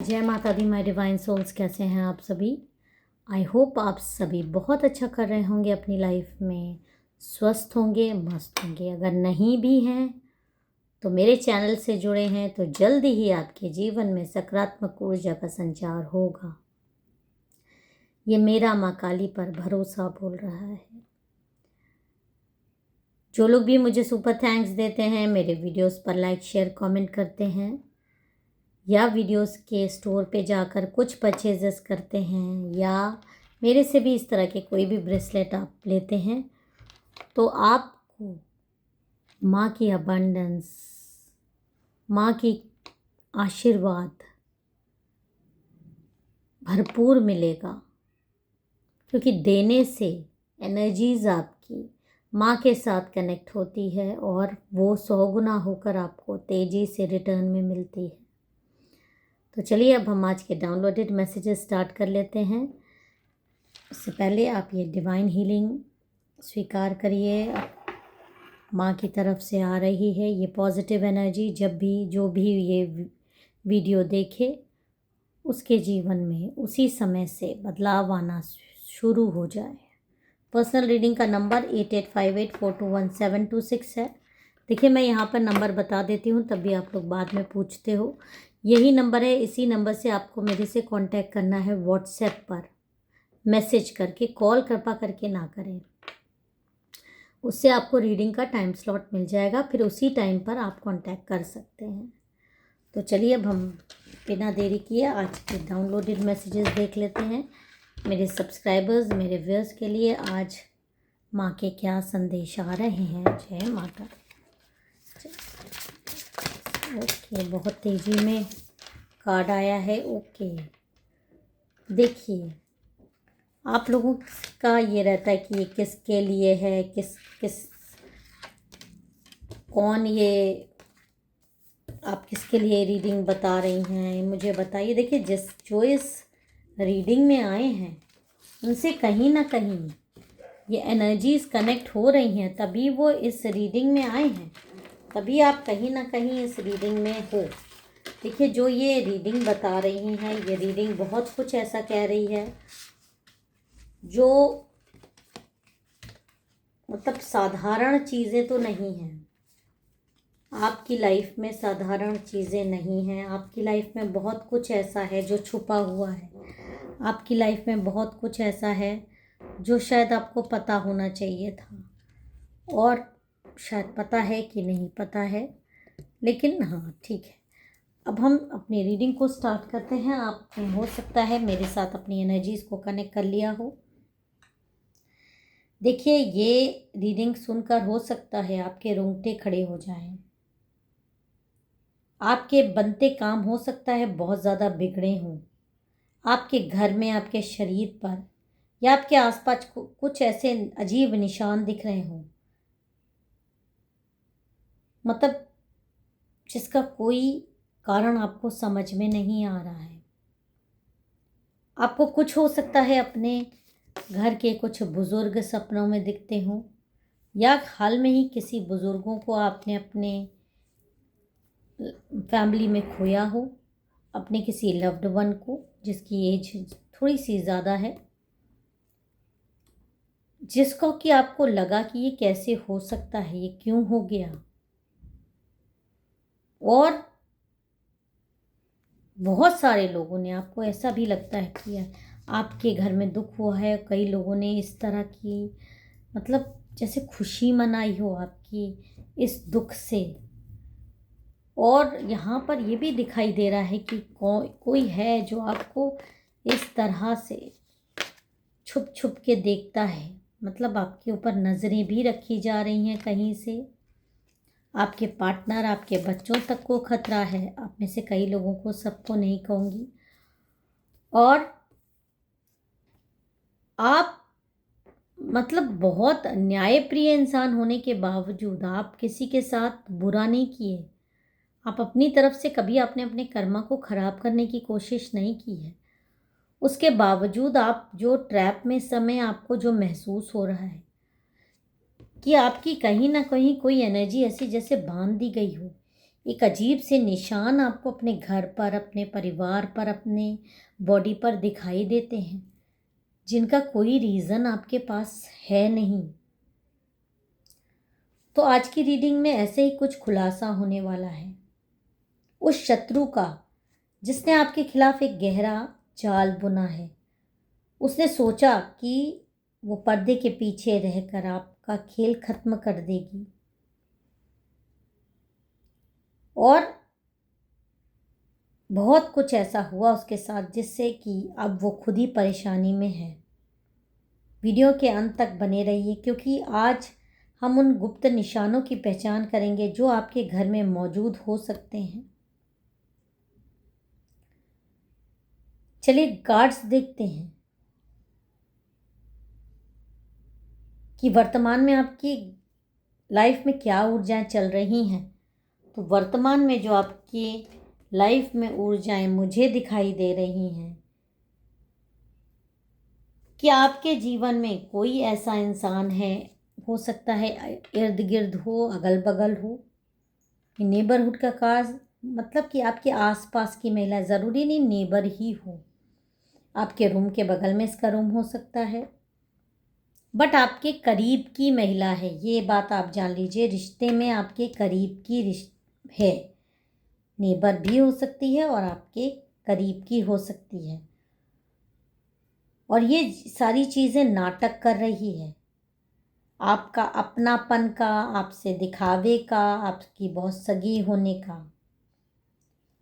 जय माता दी my divine souls, कैसे हैं आप सभी। आई होप आप सभी बहुत अच्छा कर रहे होंगे अपनी लाइफ में, स्वस्थ होंगे, मस्त होंगे। अगर नहीं भी हैं तो मेरे चैनल से जुड़े हैं तो जल्दी ही आपके जीवन में सकारात्मक ऊर्जा का संचार होगा। ये मेरा माँ काली पर भरोसा बोल रहा है। जो लोग भी मुझे सुपर थैंक्स देते हैं, मेरे वीडियोस पर लाइक शेयर कमेंट करते हैं या वीडियोस के स्टोर पे जाकर कुछ परचेजेस करते हैं या मेरे से भी इस तरह के कोई भी ब्रेसलेट आप लेते हैं, तो आपको माँ की अबंडेंस, माँ की आशीर्वाद भरपूर मिलेगा। क्योंकि देने से एनर्जीज़ आपकी माँ के साथ कनेक्ट होती है और वो 100 गुना होकर आपको तेज़ी से रिटर्न में मिलती है। तो चलिए अब हम आज के डाउनलोडेड मैसेजेस स्टार्ट कर लेते हैं। उससे पहले आप ये डिवाइन हीलिंग स्वीकार करिए, माँ की तरफ से आ रही है ये पॉजिटिव एनर्जी। जब भी जो भी ये वीडियो देखे उसके जीवन में उसी समय से बदलाव आना शुरू हो जाए। पर्सनल रीडिंग का नंबर 8858421726 है। देखिए मैं यहाँ पर नंबर बता देती हूँ, तब भी आप लोग बाद में पूछते हो। यही नंबर है, इसी नंबर से आपको मेरे से कांटेक्ट करना है व्हाट्सएप पर मैसेज करके। कॉल कृपा करके ना करें, उससे आपको रीडिंग का टाइम स्लॉट मिल जाएगा, फिर उसी टाइम पर आप कांटेक्ट कर सकते हैं। तो चलिए अब हम बिना देरी किए आज के डाउनलोडेड मैसेजेस देख लेते हैं। मेरे सब्सक्राइबर्स, मेरे व्यूअर्स के लिए आज माँ के क्या संदेश आ रहे हैं। जय माता। ओके, बहुत तेज़ी में कार्ड आया है। ओके, देखिए आप लोगों का ये रहता है कि ये किसके लिए है, कौन ये आप किसके लिए रीडिंग बता रही हैं, मुझे बताइए। देखिए जो इस रीडिंग में आए हैं उनसे कहीं ना कहीं ये एनर्जीज कनेक्ट हो रही हैं, तभी वो इस रीडिंग में आए हैं, तभी आप कहीं ना कहीं इस रीडिंग में हो। देखिए जो ये रीडिंग बता रही हैं, ये रीडिंग बहुत कुछ ऐसा कह रही है जो मतलब साधारण चीज़ें तो नहीं हैं। आपकी लाइफ में साधारण चीज़ें नहीं हैं। आपकी लाइफ में बहुत कुछ ऐसा है जो छुपा हुआ है। आपकी लाइफ में बहुत कुछ ऐसा है जो शायद आपको पता होना चाहिए था, और शायद पता है कि नहीं पता है, लेकिन हाँ ठीक है। अब हम अपनी रीडिंग को स्टार्ट करते हैं। आपने हो सकता है मेरे साथ अपनी एनर्जीज़ को कनेक्ट कर लिया हो। देखिए ये रीडिंग सुनकर हो सकता है आपके रोंगटे खड़े हो जाएं। आपके बनते काम हो सकता है बहुत ज़्यादा बिगड़े हों। आपके घर में, आपके शरीर पर या आपके आसपास कुछ ऐसे अजीब निशान दिख रहे हों, मतलब जिसका कोई कारण आपको समझ में नहीं आ रहा है। आपको कुछ हो सकता है अपने घर के कुछ बुज़ुर्ग सपनों में दिखते हों, या हाल में ही किसी बुज़ुर्गों को आपने अपने फैमिली में खोया हो, अपने किसी लव्ड वन को जिसकी एज थोड़ी सी ज़्यादा है, जिसको कि आपको लगा कि ये कैसे हो सकता है, ये क्यों हो गया। और बहुत सारे लोगों ने, आपको ऐसा भी लगता है कि आपके घर में दुख हुआ है, कई लोगों ने इस तरह की मतलब जैसे खुशी मनाई हो आपकी इस दुख से। और यहाँ पर ये भी दिखाई दे रहा है कि कोई है जो आपको इस तरह से छुप छुप के देखता है, मतलब आपके ऊपर नज़रें भी रखी जा रही हैं कहीं से। आपके पार्टनर, आपके बच्चों तक को खतरा है। आप में से कई लोगों को, सबको नहीं कहूँगी। और आप मतलब बहुत न्यायप्रिय इंसान होने के बावजूद आप किसी के साथ बुरा नहीं किए। आप अपनी तरफ से कभी आपने अपने कर्मा को ख़राब करने की कोशिश नहीं की है। उसके बावजूद आप जो ट्रैप में समय आपको जो महसूस हो रहा है कि आपकी कहीं ना कहीं कोई एनर्जी ऐसी जैसे बांध दी गई हो, एक अजीब से निशान आपको अपने घर पर, अपने परिवार पर, अपने बॉडी पर दिखाई देते हैं, जिनका कोई रीज़न आपके पास है नहीं। तो आज की रीडिंग में ऐसे ही कुछ खुलासा होने वाला है उस शत्रु का जिसने आपके खिलाफ एक गहरा जाल बुना है। उसने सोचा कि वो पर्दे के पीछे रहकर आपका खेल खत्म कर देगी, और बहुत कुछ ऐसा हुआ उसके साथ जिससे कि अब वो खुद ही परेशानी में है। वीडियो के अंत तक बने रहिए, क्योंकि आज हम उन गुप्त निशानों की पहचान करेंगे जो आपके घर में मौजूद हो सकते हैं। चलिए कार्ड्स देखते हैं कि वर्तमान में आपकी लाइफ में क्या ऊर्जाएं चल रही हैं। तो वर्तमान में जो आपकी लाइफ में ऊर्जाएं मुझे दिखाई दे रही हैं कि आपके जीवन में कोई ऐसा इंसान है, हो सकता है इर्द गिर्द हो, अगल बगल हो, नेबरहुड का कार्ड मतलब कि आपके आसपास की महिला, ज़रूरी नहीं नेबर ही हो, आपके रूम के बगल में इसका रूम हो सकता है, बट आपके करीब की महिला है। ये बात आप जान लीजिए, रिश्ते में आपके करीब की है। नेबर भी हो सकती है और आपके करीब की हो सकती है, और ये सारी चीज़ें नाटक कर रही है आपका अपनापन का, आपसे दिखावे का, आपकी बहुत सगी होने का।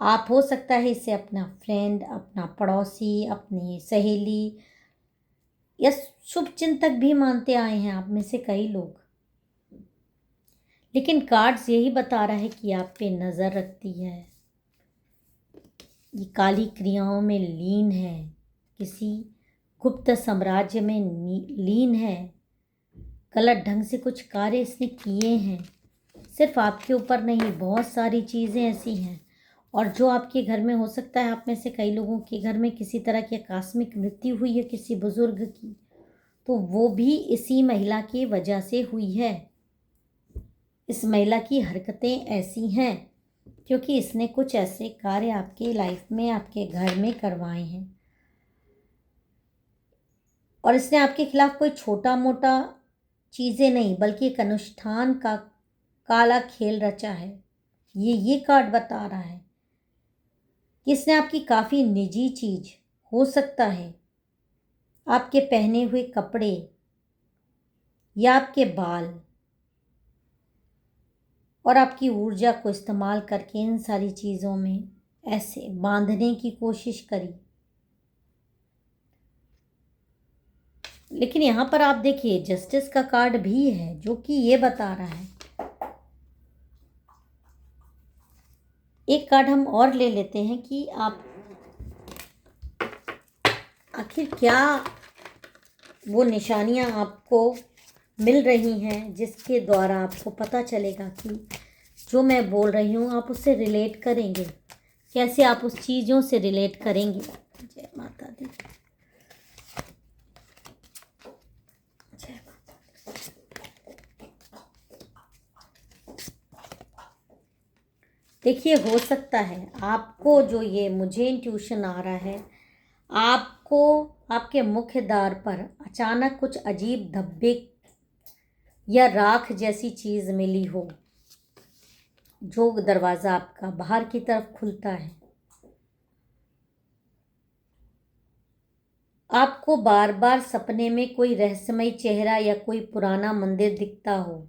आप हो सकता है इसे अपना फ्रेंड, अपना पड़ोसी, अपनी सहेली या शुभ चिंतक भी मानते आए हैं आप में से कई लोग। लेकिन कार्ड्स यही बता रहा है कि आप पे नज़र रखती है, ये काली क्रियाओं में लीन है, किसी गुप्त साम्राज्य में लीन है, गलत ढंग से कुछ कार्य इसने किए हैं। सिर्फ आपके ऊपर नहीं, बहुत सारी चीज़ें ऐसी हैं, और जो आपके घर में हो सकता है, आप में से कई लोगों के घर में किसी तरह की आकस्मिक मृत्यु हुई है किसी बुजुर्ग की, तो वो भी इसी महिला की वजह से हुई है। इस महिला की हरकतें ऐसी हैं क्योंकि इसने कुछ ऐसे कार्य आपके लाइफ में, आपके घर में करवाए हैं, और इसने आपके खिलाफ कोई छोटा मोटा चीज़ें नहीं बल्कि एक अनुष्ठान का काला खेल रचा है। ये कार्ड बता रहा है कि इसने आपकी काफ़ी निजी चीज़, हो सकता है आपके पहने हुए कपड़े या आपके बाल, और आपकी ऊर्जा को इस्तेमाल करके इन सारी चीज़ों में ऐसे बांधने की कोशिश करी। लेकिन यहाँ पर आप देखिए जस्टिस का कार्ड भी है जो कि ये बता रहा है। एक कार्ड हम और ले लेते हैं कि आप आखिर क्या वो निशानियाँ आपको मिल रही हैं जिसके द्वारा आपको पता चलेगा कि जो मैं बोल रही हूँ आप उससे रिलेट करेंगे, कैसे आप उस चीज़ों से रिलेट करेंगे। जय माता दी, जय माता दी। देखिए हो सकता है आपको जो ये मुझे इंट्यूशन आ रहा है, आपको आपके मुख्य द्वार पर अचानक कुछ अजीब धब्बे या राख जैसी चीज़ मिली हो, जो दरवाज़ा आपका बाहर की तरफ खुलता है। आपको बार बार सपने में कोई रहस्यमय चेहरा या कोई पुराना मंदिर दिखता हो।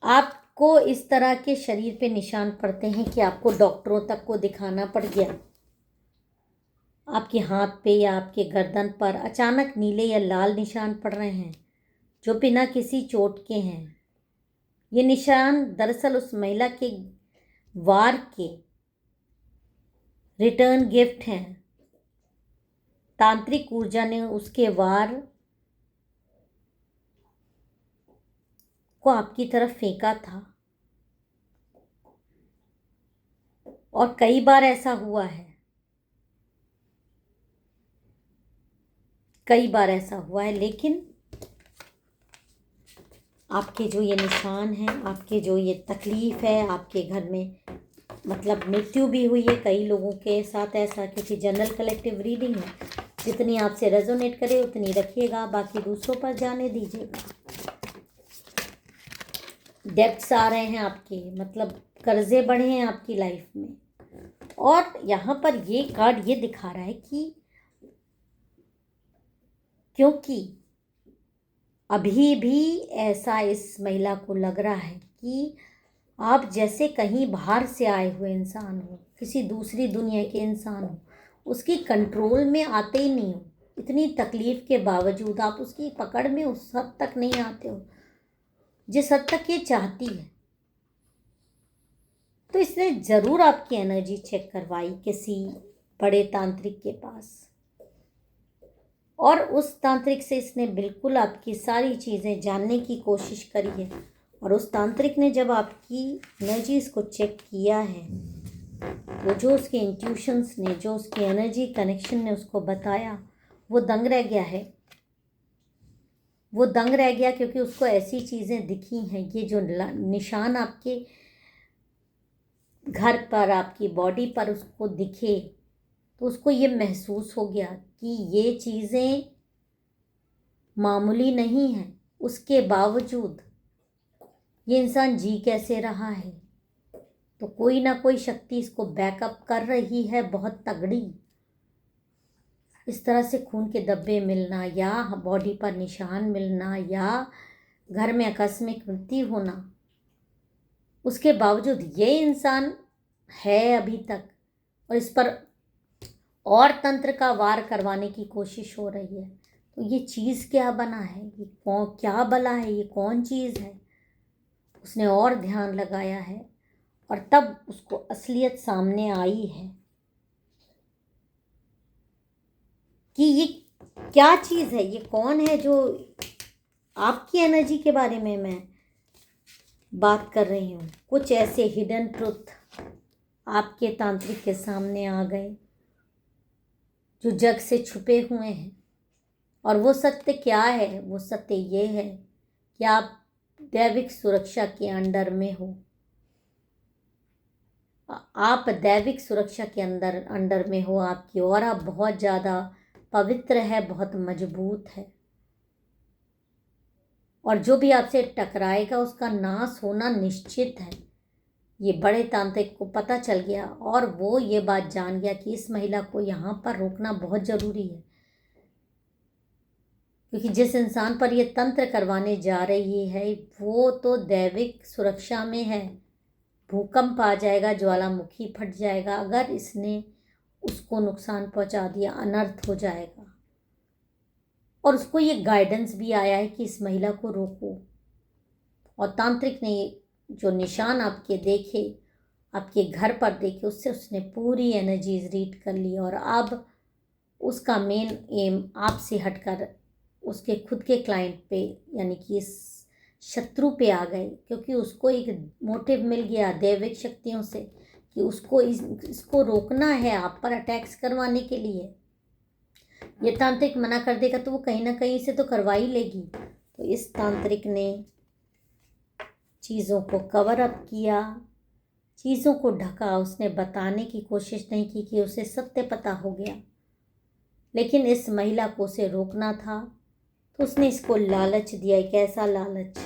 आपको इस तरह के शरीर पे निशान पड़ते हैं कि आपको डॉक्टरों तक को दिखाना पड़ गया। आपके हाथ पे या आपके गर्दन पर अचानक नीले या लाल निशान पड़ रहे हैं जो बिना किसी चोट के हैं। ये निशान दरअसल उस महिला के वार के रिटर्न गिफ्ट हैं। तांत्रिक ऊर्जा ने उसके वार को आपकी तरफ फेंका था, और कई बार ऐसा हुआ है, कई बार ऐसा हुआ है। लेकिन आपके जो ये निशान हैं, आपके जो ये तकलीफ़ है, आपके घर में मतलब मृत्यु भी हुई है कई लोगों के साथ ऐसा, क्योंकि जनरल कलेक्टिव रीडिंग है। जितनी आपसे रेजोनेट करे उतनी रखिएगा, बाकी दूसरों पर जाने दीजिएगा। डेब्ट्स आ रहे हैं आपके, मतलब कर्जे बढ़े हैं आपकी लाइफ में। और यहाँ पर ये कार्ड ये दिखा रहा है कि क्योंकि अभी भी ऐसा इस महिला को लग रहा है कि आप जैसे कहीं बाहर से आए हुए इंसान हो, किसी दूसरी दुनिया के इंसान हो, उसकी कंट्रोल में आते ही नहीं हो। इतनी तकलीफ़ के बावजूद आप उसकी पकड़ में उस हद तक नहीं आते हो जिस हद तक ये चाहती है। तो इसने ज़रूर आपकी एनर्जी चेक करवाई किसी बड़े तांत्रिक के पास, और उस तांत्रिक से इसने बिल्कुल आपकी सारी चीज़ें जानने की कोशिश करी है। और उस तांत्रिक ने जब आपकी एनर्जीज़ को चेक किया है, वो जो उसके इंट्यूशंस ने, जो उसकी एनर्जी कनेक्शन ने उसको बताया, वो दंग रह गया है। वो दंग रह गया क्योंकि उसको ऐसी चीज़ें दिखी हैं, ये जो निशान आपके घर पर, आपकी बॉडी पर उसको दिखे, तो उसको ये महसूस हो गया कि ये चीज़ें मामूली नहीं हैं। उसके बावजूद ये इंसान जी कैसे रहा है? तो कोई ना कोई शक्ति इसको बैकअप कर रही है, बहुत तगड़ी। इस तरह से खून के धब्बे मिलना, या बॉडी पर निशान मिलना, या घर में आकस्मिक मृत्यु होना, उसके बावजूद ये इंसान है अभी तक, और इस पर और तंत्र का वार करवाने की कोशिश हो रही है। तो ये चीज़ क्या बना है, ये कौन, क्या बला है, ये कौन चीज़ है? उसने और ध्यान लगाया है, और तब उसको असलियत सामने आई है कि ये क्या चीज़ है, ये कौन है जो आपकी एनर्जी के बारे में मैं बात कर रही हूँ। कुछ ऐसे हिडन ट्रुथ आपके तांत्रिक के सामने आ गए जो जग से छुपे हुए हैं। और वो सत्य क्या है? वो सत्य ये है कि आप दैविक सुरक्षा के अंडर में हो। आप दैविक सुरक्षा के अंडर में हो। आपकी ऑरा बहुत ज़्यादा पवित्र है, बहुत मजबूत है, और जो भी आपसे टकराएगा उसका नाश होना निश्चित है। ये बड़े तांत्रिक को पता चल गया, और वो ये बात जान गया कि इस महिला को यहाँ पर रोकना बहुत ज़रूरी है, क्योंकि जिस इंसान पर ये तंत्र करवाने जा रही है वो तो दैविक सुरक्षा में है। भूकंप आ जाएगा, ज्वालामुखी फट जाएगा अगर इसने उसको नुकसान पहुंचा दिया, अनर्थ हो जाएगा। और उसको ये गाइडेंस भी आया है कि इस महिला को रोको। और तांत्रिक ने जो निशान आपके देखे, आपके घर पर देखे, उससे उसने पूरी एनर्जीज रीड कर ली, और अब उसका मेन एम आपसे हटकर उसके खुद के क्लाइंट पे, यानी कि इस शत्रु पे आ गए, क्योंकि उसको एक मोटिव मिल गया दैविक शक्तियों से कि उसको इसको रोकना है आप पर अटैक्स करवाने के लिए। ये तांत्रिक मना कर देगा तो वो कहीं ना कहीं से तो करवा ही लेगी। तो इस तांत्रिक ने चीज़ों को कवर अप किया, चीज़ों को ढका। उसने बताने की कोशिश नहीं की कि उसे सत्य पता हो गया, लेकिन इस महिला को उसे रोकना था। तो उसने इसको लालच दिया। एक ऐसा लालच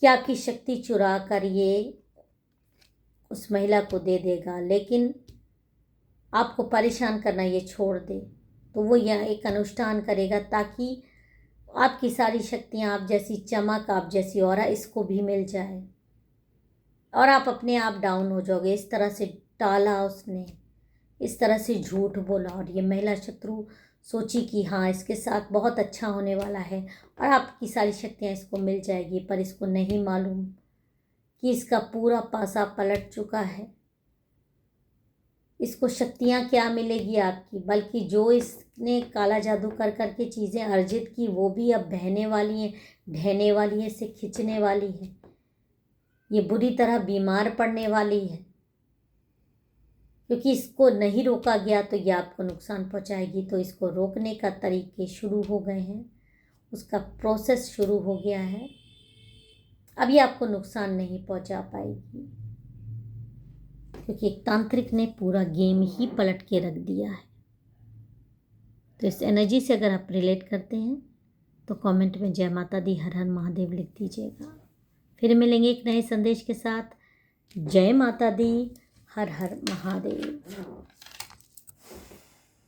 कि आपकी शक्ति चुरा कर ये उस महिला को दे देगा, लेकिन आपको परेशान करना ये छोड़ दे। तो वो यह एक अनुष्ठान करेगा ताकि आपकी सारी शक्तियाँ, आप जैसी चमक, आप जैसी ऑरा इसको भी मिल जाए, और आप अपने आप डाउन हो जाओगे। इस तरह से टाला उसने, इस तरह से झूठ बोला, और ये महिला शत्रु सोची कि हाँ इसके साथ बहुत अच्छा होने वाला है और आपकी सारी शक्तियाँ इसको मिल जाएगी। पर इसको नहीं मालूम कि इसका पूरा पासा पलट चुका है। इसको शक्तियाँ क्या मिलेगी आपकी, बल्कि जो इसने काला जादू कर करके चीज़ें अर्जित की वो भी अब बहने वाली हैं, ढहने वाली हैं, इसे खींचने वाली है। ये बुरी तरह बीमार पड़ने वाली है, क्योंकि इसको नहीं रोका गया तो ये आपको नुकसान पहुंचाएगी। तो इसको रोकने का तरीके शुरू हो गए हैं, उसका प्रोसेस शुरू हो गया है। अब ये आपको नुकसान नहीं पहुंचा पाएगी, क्योंकि एक तांत्रिक ने पूरा गेम ही पलट के रख दिया है। तो इस एनर्जी से अगर आप रिलेट करते हैं तो कमेंट में जय माता दी, हर हर महादेव लिख दीजिएगा। फिर मिलेंगे एक नए संदेश के साथ। जय माता दी, हर हर महादेव।